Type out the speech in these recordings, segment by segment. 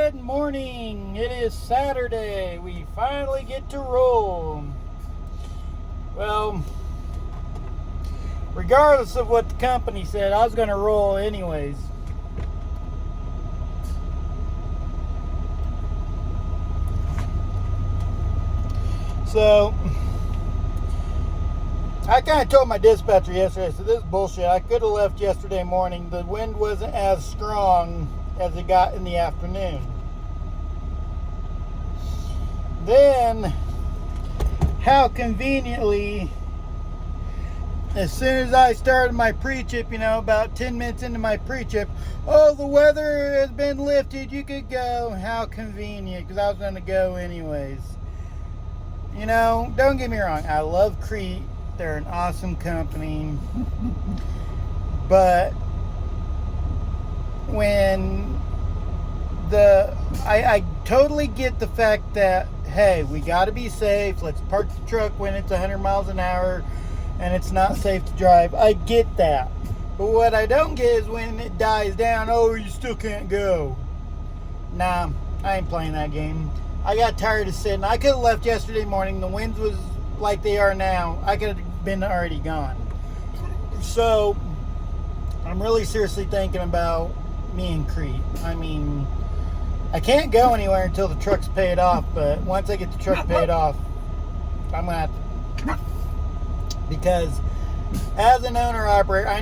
Good morning. It is Saturday. We finally get to roll. Well, regardless of what the company said, I was going to roll anyways. So, I kind of told my dispatcher yesterday, so this is bullshit. I could have left yesterday morning. The wind wasn't as strong as it got in the afternoon. Then, how conveniently, as soon as I started my pre-chip, about 10 minutes into my pre-chip, oh, the weather has been lifted, you could go. How convenient, because I was going to go anyways. Don't get me wrong, I love Crete. They're an awesome company. But when I totally get the fact that, hey, we got to be safe. Let's park the truck when it's 100 miles an hour and it's not safe to drive. I get that. But what I don't get is when it dies down, oh, you still can't go. Nah, I ain't playing that game. I got tired of sitting. I could have left yesterday morning. The winds was like they are now. I could have been already gone. So, I'm really seriously thinking about me and Crete. I can't go anywhere until the truck's paid off, but once I get the truck paid off, I'm going to have to, because as an owner-operator, I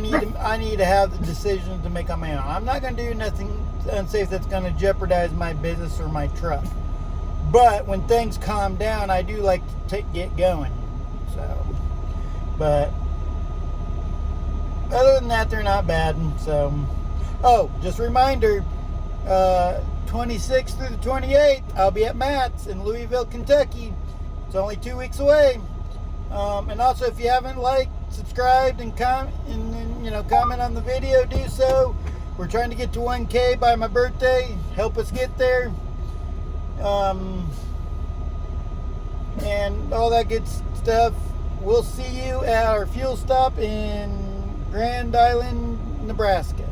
need to have the decision to make on my own. I'm not going to do nothing unsafe that's going to jeopardize my business or my truck. But when things calm down, I do like to get going. So, but other than that, they're not bad. So, oh, just a reminder, 26th through the 28th, I'll be at Matt's in Louisville, Kentucky. It's only 2 weeks away. And also, if you haven't liked, subscribed, and comment on the video, do so. We're trying to get to 1K by my birthday. Help us get there. And all that good stuff. We'll see you at our fuel stop in Grand Island, Nebraska.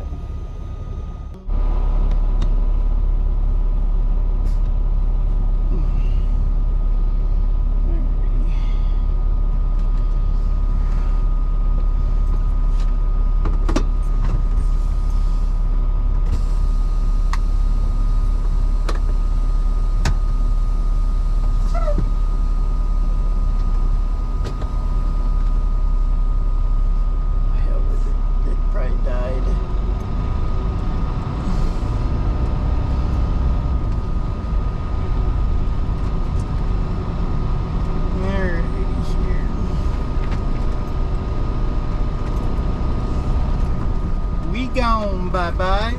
Gone, bye-bye.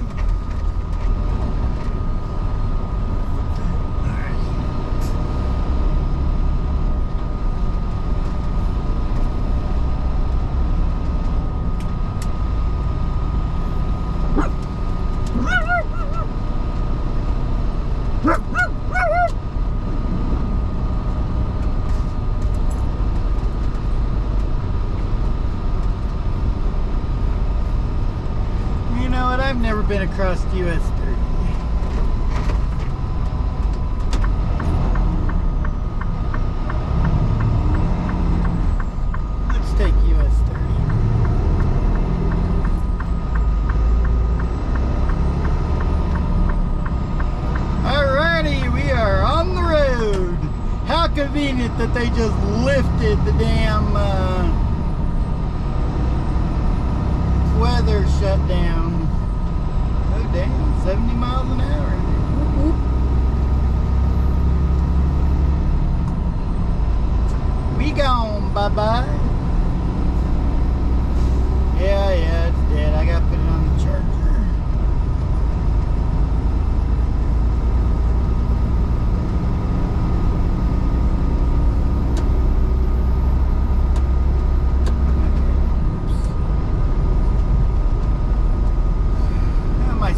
I've never been across US 30. Let's take US 30. Alrighty, we are on the road. How convenient that they just lifted the damn weather shutdown. Oh damn, 70 miles an hour. Whoop, whoop. We gone, bye-bye. Yeah, it's dead. I gotta put it on the charger.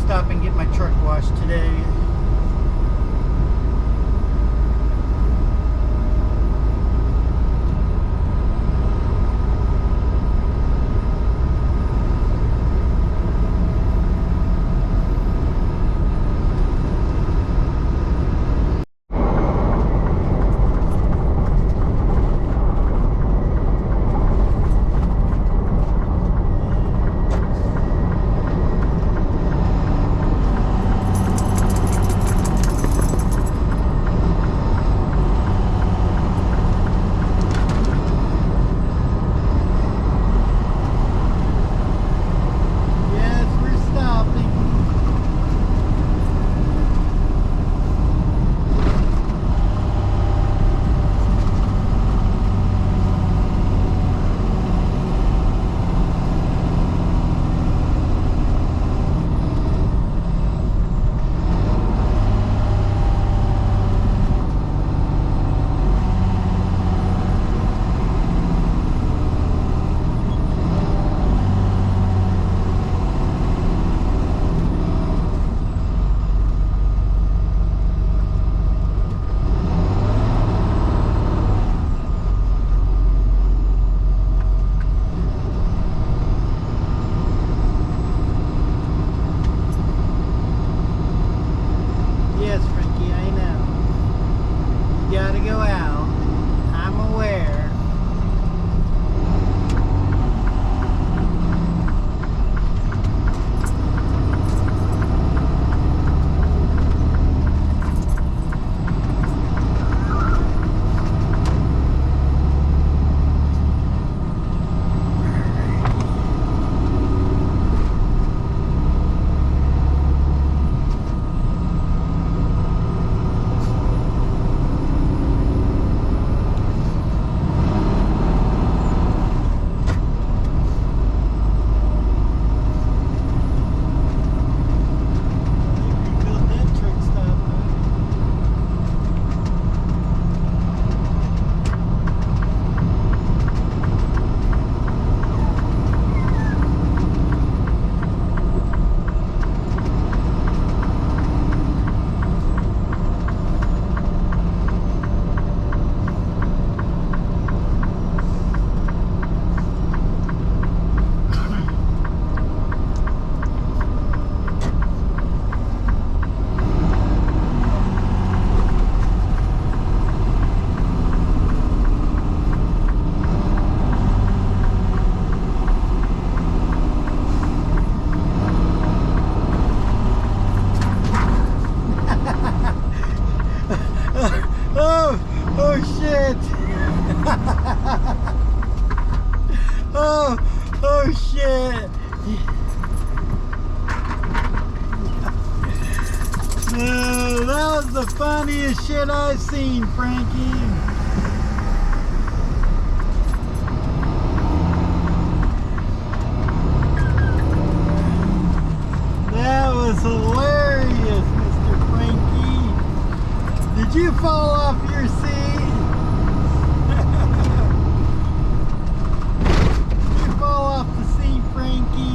Stop and get my truck washed today. was the funniest shit I've seen, Frankie. That was hilarious, Mr. Frankie. Did you fall off your seat? Did you fall off the seat, Frankie?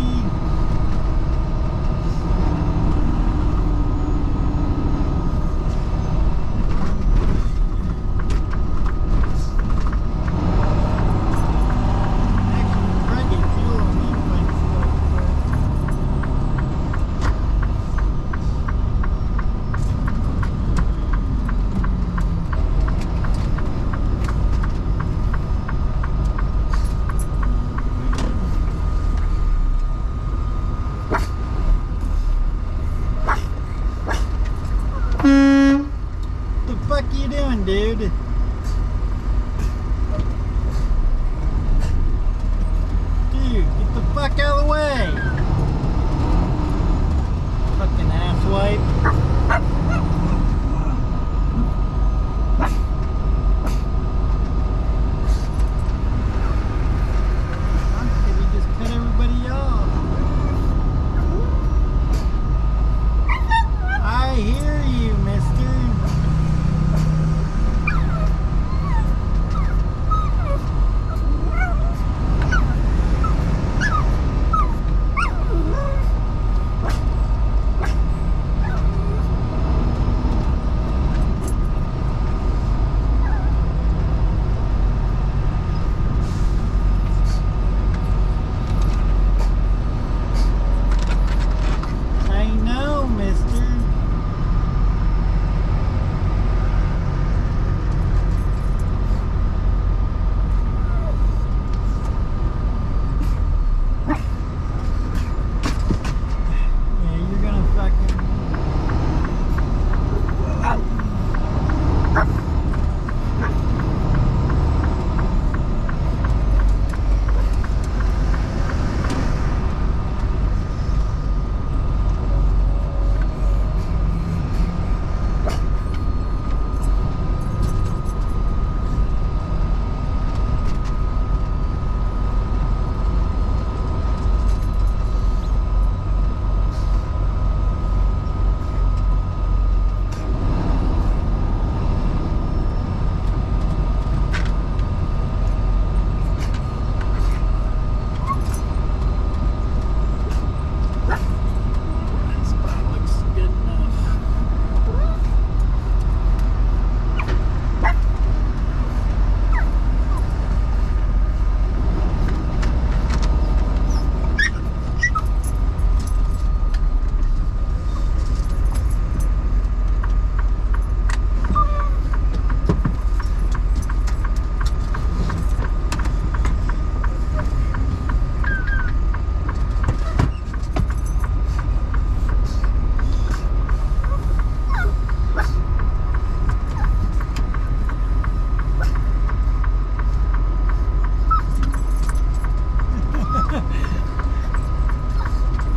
What the fuck you doing, dude? Dude, get the fuck out of the way! Fucking asswipe. Did he just cut everybody off? I hear you, mister.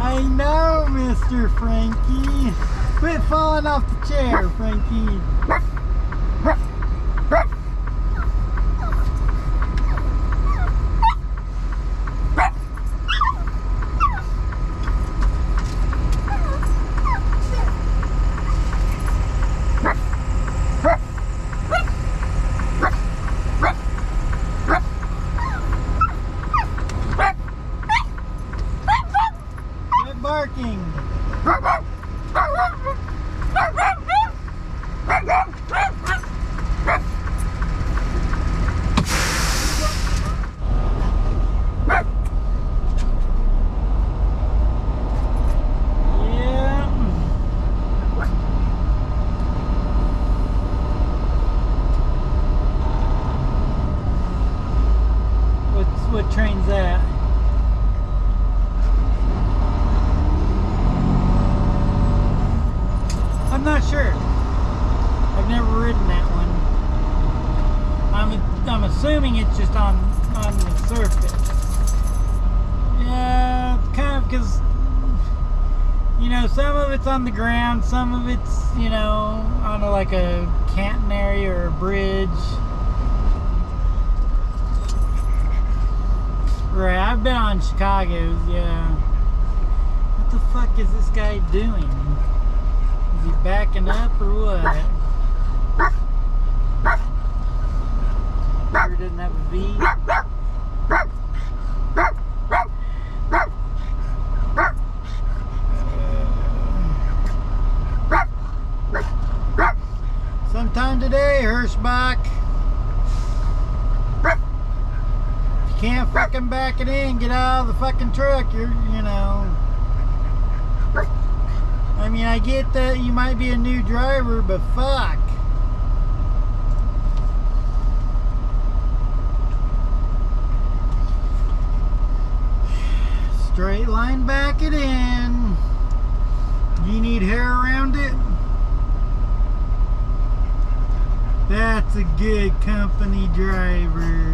I know, Mr. Frankie. Quit falling off the chair, Frankie. Barking. Yeah. What train's that? I'm not sure. I've never ridden that one. I'm assuming it's just on the surface. Yeah, kind of, because you know, some of it's on the ground, some of it's, you know, on know, like a Canton area or a bridge. Right, I've been on Chicago's, yeah. What the fuck is this guy doing? Is he backing up or what? Sure doesn't have a V. Sometime today, Hirschbach. If you can't fucking back it in, get out of the fucking truck. You're, you know. I mean, I get that you might be a new driver, but fuck. Straight line, back it in. Do you need hair around it? That's a good company driver.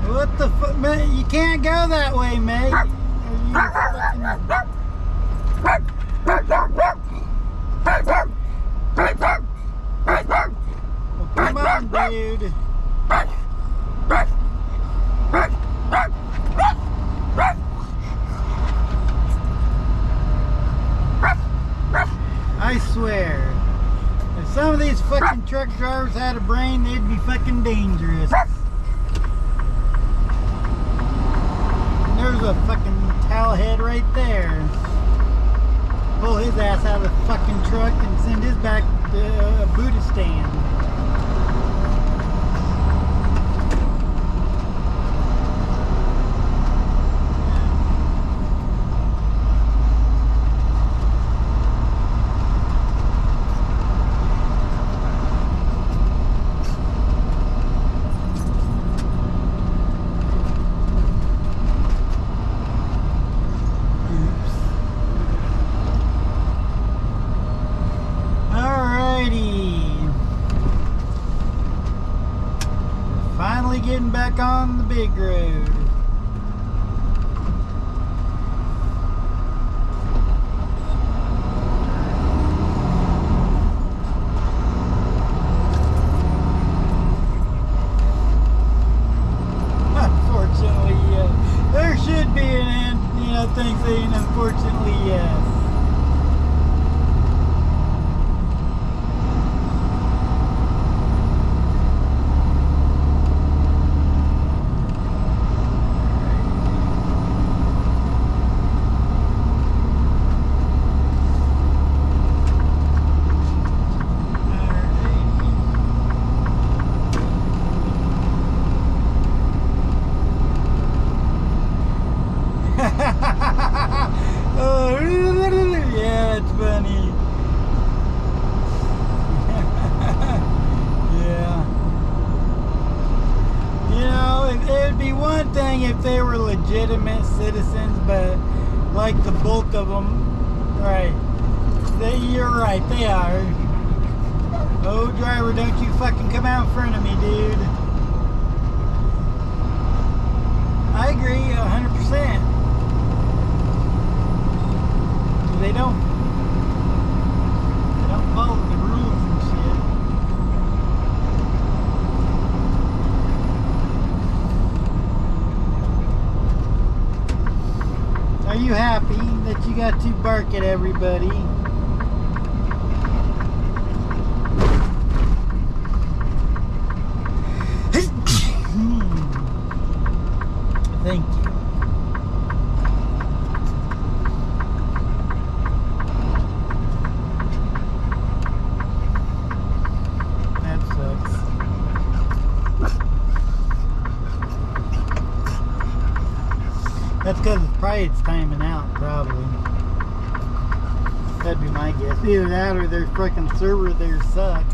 What the fuck, man? You can't go that way, mate. Well, come on, dude. I swear, if some of these fucking truck drivers had a brain, they'd be fucking dangerous. There's a fucking towel head right there. Pull his ass out of the fucking truck and send his back to Buddhistan. Finally getting back on the big road. Unfortunately, yes. There should be an, thing saying unfortunately, yes. Oh, yeah, it's funny. Yeah. It'd be one thing if they were legitimate citizens, but like the bulk of them, right? You're right, they are. Oh, driver, don't you fucking come out in front of me, dude. I agree 100%. They don't follow the rules and shit. Are you happy that you got to bark at everybody? Thank you. That's because it's timing out, probably. That'd be my guess. Either that or their freaking server there suck.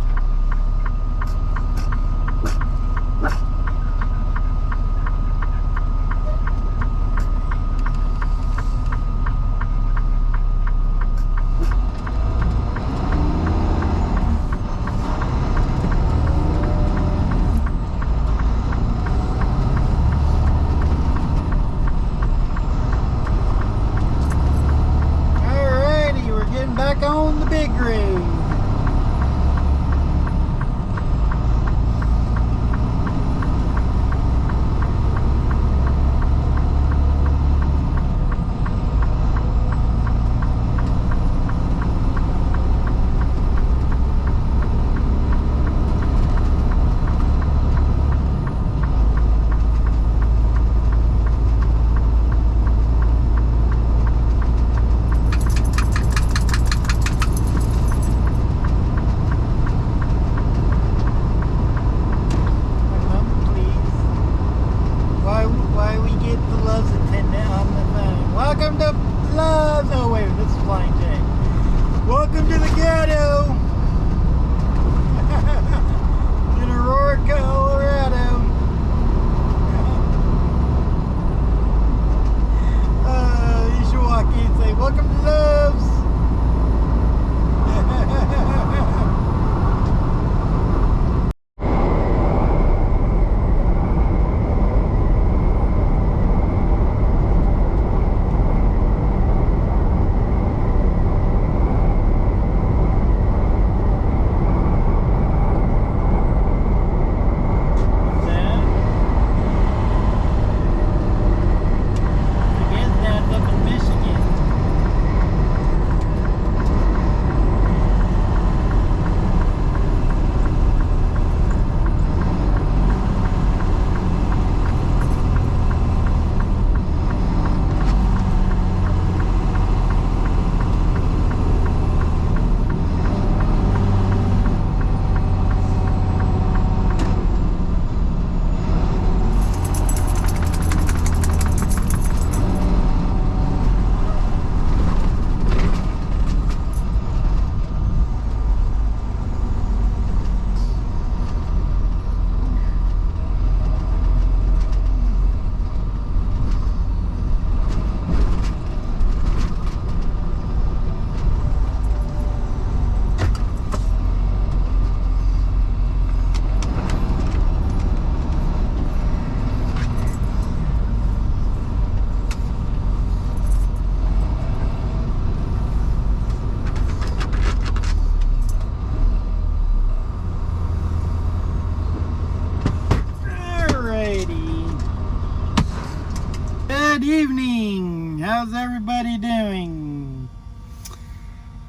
Good evening. How's everybody doing?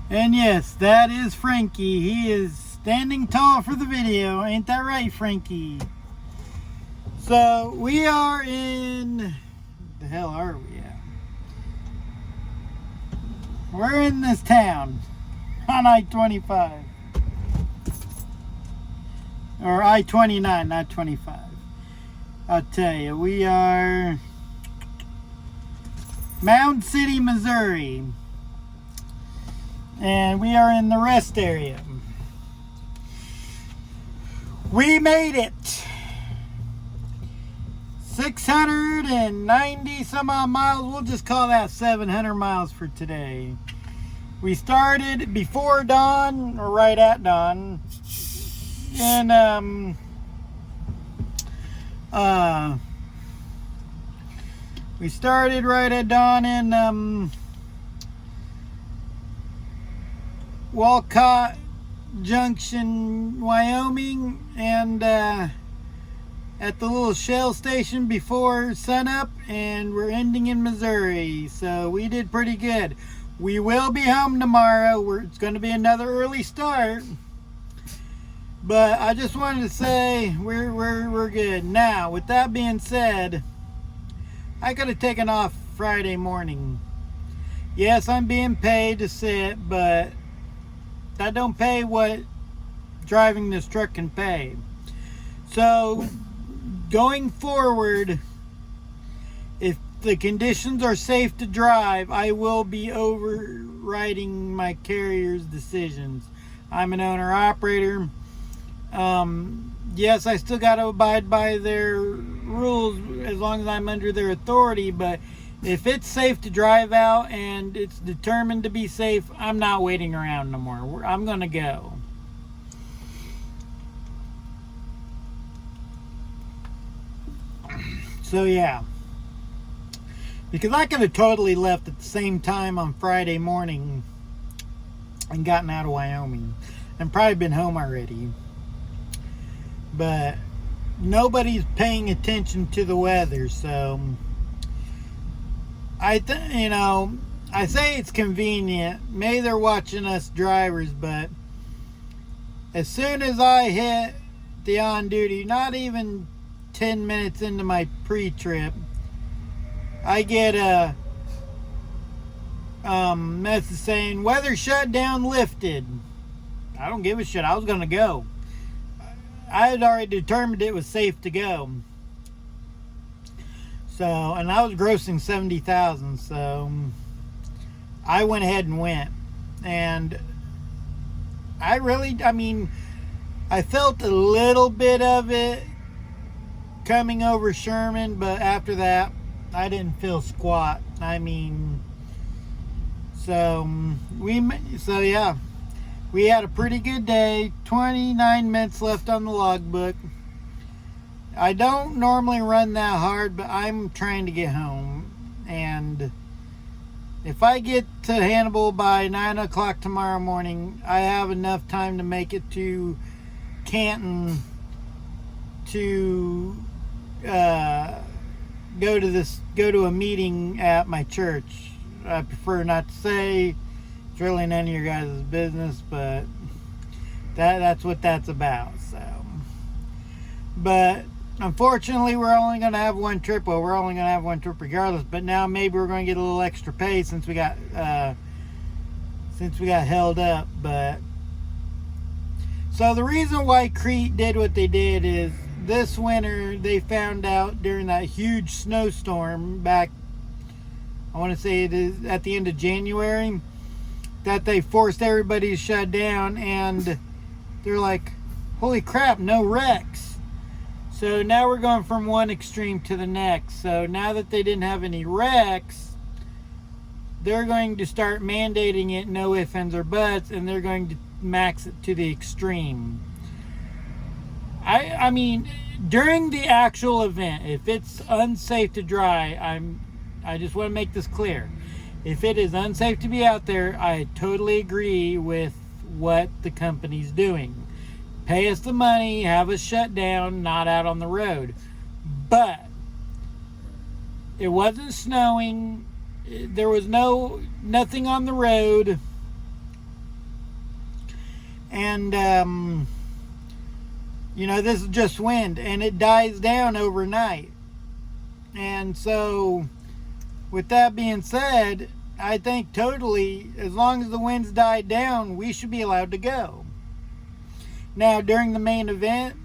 And yes, that is Frankie. He is standing tall for the video. Ain't that right, Frankie? So we are in... the hell are we at? We're in this town on I-25. Or I-29, not 25. I'll tell you, we are Mound City, Missouri. And we are in the rest area. We made it. 690 some odd miles. We'll just call that 700 miles for today. We started before dawn, or right at dawn. And we started right at dawn in Walcott Junction, Wyoming, and at the little Shell station before sunup, and we're ending in Missouri. So we did pretty good. We will be home tomorrow. It's going to be another early start. But I just wanted to say we're good. Now, with that being said, I could have taken off Friday morning. Yes, I'm being paid to sit, but that don't pay what driving this truck can pay. So, going forward, if the conditions are safe to drive, I will be overriding my carrier's decisions. I'm an owner-operator. Yes, I still got to abide by their rules as long as I'm under their authority, but if it's safe to drive out and it's determined to be safe, I'm not waiting around no more. I'm going to go. So yeah, because I could have totally left at the same time on Friday morning and gotten out of Wyoming and probably been home already. But nobody's paying attention to the weather, so I say it's convenient. Maybe they're watching us drivers, but as soon as I hit the on duty, not even 10 minutes into my pre-trip, I get a message saying weather shutdown lifted. I don't give a shit. I was gonna go. I had already determined it was safe to go. So, and I was grossing $70,000, so I went ahead and went. And I felt a little bit of it coming over Sherman, but after that, I didn't feel squat. So yeah. We had a pretty good day. 29 minutes left on the logbook. I don't normally run that hard, but I'm trying to get home. And if I get to Hannibal by 9 o'clock tomorrow morning, I have enough time to make it to Canton to go to a meeting at my church. I prefer not to say. It's really none of your guys' business, but that's what that's about. So, but unfortunately, we're only going to have one trip. Well, we're only going to have one trip regardless. But now maybe we're going to get a little extra pay since we got held up. But so the reason why Crete did what they did is this winter they found out during that huge snowstorm back, I want to say it is at the end of January, that they forced everybody to shut down, and they're like, holy crap, no wrecks. So now we're going from one extreme to the next. So now that they didn't have any wrecks, they're going to start mandating it, no ifs, ands, or buts, and they're going to max it to the extreme. I mean, during the actual event, if it's unsafe to drive, I just want to make this clear. If it is unsafe to be out there, I totally agree with what the company's doing. Pay us the money, have us shut down, not out on the road. But It wasn't snowing. There was nothing on the road. And, this is just wind, and it dies down overnight. And so, with that being said, I think totally, as long as the winds died down, we should be allowed to go. Now, during the main event,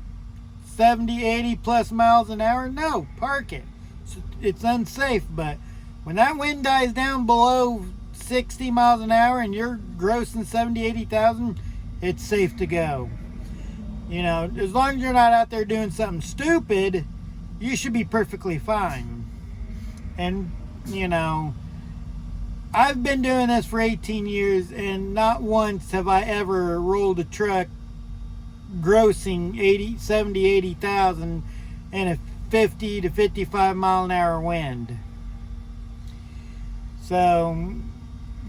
70, 80 plus miles an hour, no, park it. It's unsafe, but when that wind dies down below 60 miles an hour and you're grossing 70, 80,000, it's safe to go. As long as you're not out there doing something stupid, you should be perfectly fine. And, I've been doing this for 18 years, and not once have I ever rolled a truck grossing 70, 80,000 in a 50 to 55 mile an hour wind. So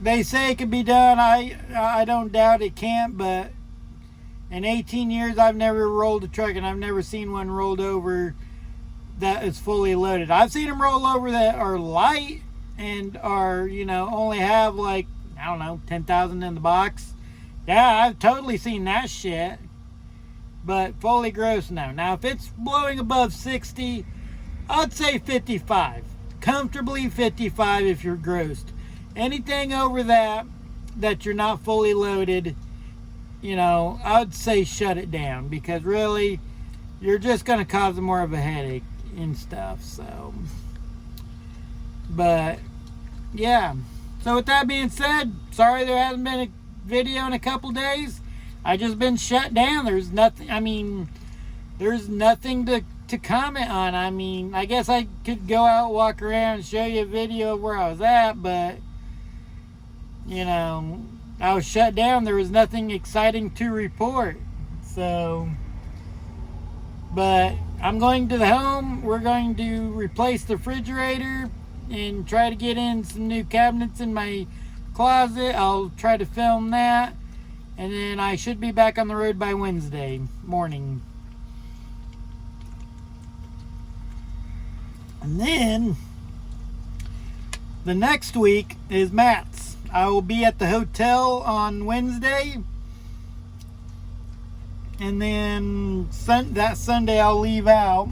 they say it can be done. I don't doubt it can't, but in 18 years I've never rolled a truck, and I've never seen one rolled over that is fully loaded. I've seen them roll over that are light and are, only have 10,000 in the box. Yeah, I've totally seen that shit. But fully gross, no. Now, if it's blowing above 60, I'd say 55. Comfortably 55 if you're grossed. Anything over that you're not fully loaded, I'd say shut it down, because really, you're just going to cause more of a headache and stuff. So, but yeah. So with that being said, sorry there hasn't been a video in a couple days. I just been shut down. There's nothing to comment on. I guess I could go out, walk around, and show you a video of where I was at, but I was shut down. There was nothing exciting to report. So, but I'm going to the home. We're going to replace the refrigerator and try to get in some new cabinets in my closet. I'll try to film that. And then I should be back on the road by Wednesday morning. And then the next week is Matt's. I will be at the hotel on Wednesday. And then that Sunday I'll leave out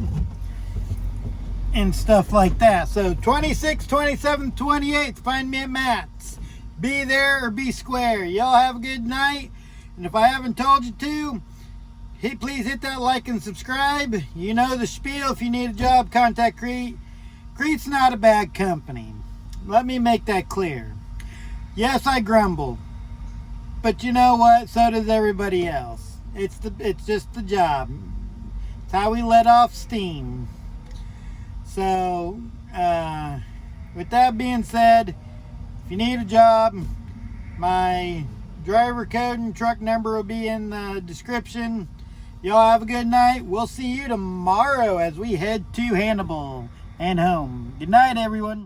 and stuff like that. So 26th, 27th, 28th, find me at Matt's. Be there or be square. Y'all have a good night. And if I haven't told you to, please hit that like and subscribe. You know the spiel. If you need a job, contact Crete. Crete's not a bad company. Let me make that clear. Yes, I grumble. But you know what? So does everybody else. It's just the job. It's how we let off steam. So, with that being said, if you need a job, my driver code and truck number will be in the description. Y'all have a good night. We'll see you tomorrow as we head to Hannibal and home. Good night, everyone.